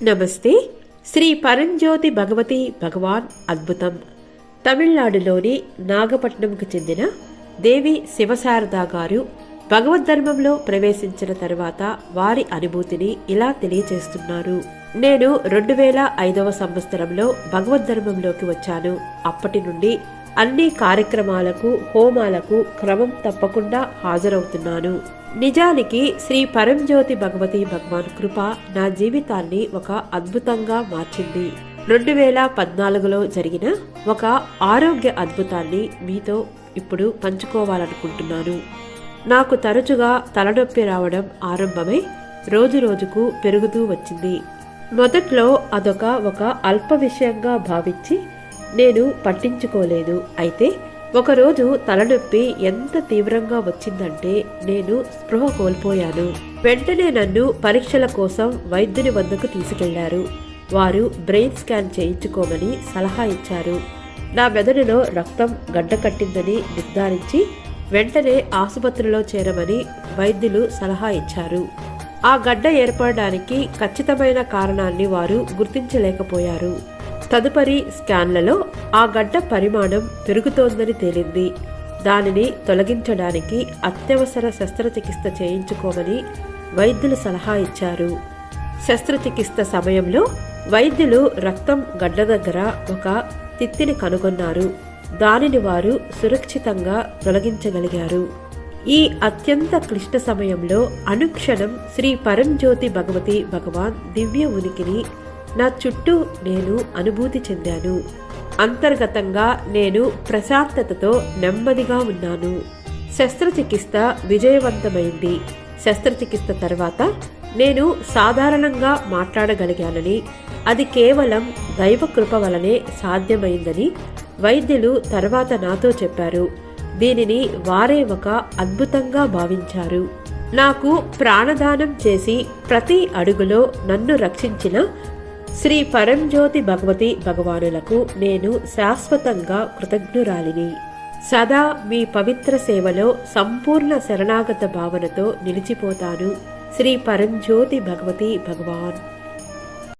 నమస్తే. శ్రీ పరంజ్యోతి భగవతి భగవాన్ అద్భుతం. తమిళనాడులోని నాగపట్నంకు చెందిన దేవి శివశారదా గారు భగవద్ధర్మంలో ప్రవేశించిన తరువాత వారి అనుభూతిని ఇలా తెలియచేస్తున్నారు. నేను 2005వ సంవత్సరంలో భగవద్ధర్మంలోకి వచ్చాను. అప్పటి నుండి అన్ని కార్యక్రమాలకు, హోమాలకు క్రమం తప్పకుండా హాజరవుతున్నాను. నిజానికి శ్రీ పరంజ్యోతి భగవతి భగవాన్ కృప నా జీవితాన్ని ఒక అద్భుతంగా మార్చింది. 2014లో జరిగిన ఒక ఆరోగ్య అద్భుతాన్ని మీతో ఇప్పుడు పంచుకోవాలనుకుంటున్నాను. నాకు తరచుగా తలనొప్పి రావడం ఆరంభమై రోజు రోజుకు పెరుగుతూ వచ్చింది. మొదట్లో ఒక అల్ప విషయంగా భావించి నేను పట్టించుకోలేదు. అయితే ఒకరోజు తలనొప్పి ఎంత తీవ్రంగా వచ్చిందంటే నేను స్పృహ కోల్పోయాను. వెంటనే నన్ను పరీక్షల కోసం వైద్యుని వద్దకు తీసుకెళ్లారు. వారు బ్రెయిన్ స్కాన్ చేయించుకోమని సలహా ఇచ్చారు. నా మెదడులో రక్తం గడ్డకట్టిందని నిర్ధారించి వెంటనే ఆసుపత్రిలో చేరమని వైద్యులు సలహా ఇచ్చారు. ఆ గడ్డ ఏర్పడడానికి ఖచ్చితమైన కారణాన్ని వారు గుర్తించలేకపోయారు. తదుపరి స్కాన్లలో ఆ గడ్డ పరిమాణం పెరుగుతోందని తేలింది. దానిని తొలగించడానికి అత్యవసర శస్త్రచికిత్స చేయించుకోమని వైద్యులు సలహా ఇచ్చారు. శస్త్రచికిత్స సమయంలో వైద్యులు రక్తం గడ్డ దగ్గర ఒక తిత్తిని కనుగొన్నారు. దానిని వారు సురక్షితంగా తొలగించగలిగారు. ఈ అత్యంత క్లిష్ట సమయంలో అనుక్షణం శ్రీ పరంజ్యోతి భగవతి భగవాన్ దివ్య ఉనికిని నా చుట్టూ నేను అనుభూతి చెందాను. అంతర్గతంగా నేను ప్రశాంతతతో నెమ్మదిగా ఉన్నాను. శస్త్రచికిత్స విజయవంతమైంది. శస్త్రచికిత్స తర్వాత నేను సాధారణంగా మాట్లాడగలిగానని, అది కేవలం దైవ కృప వలనే సాధ్యమైందని వైద్యులు తర్వాత నాతో చెప్పారు. దీనిని వారే ఒక అద్భుతంగా భావించారు. నాకు ప్రాణదానం చేసి ప్రతి అడుగులో నన్ను రక్షించిన శ్రీ పరంజ్యోతి భగవతి భగవానులకు నేను శాశ్వతంగా కృతజ్ఞురాలిని. సదా మీ పవిత్ర సేవలో సంపూర్ణ శరణాగత భావనతో నిలిచిపోతాను. శ్రీ పరంజ్యోతి భగవతి భగవాన్.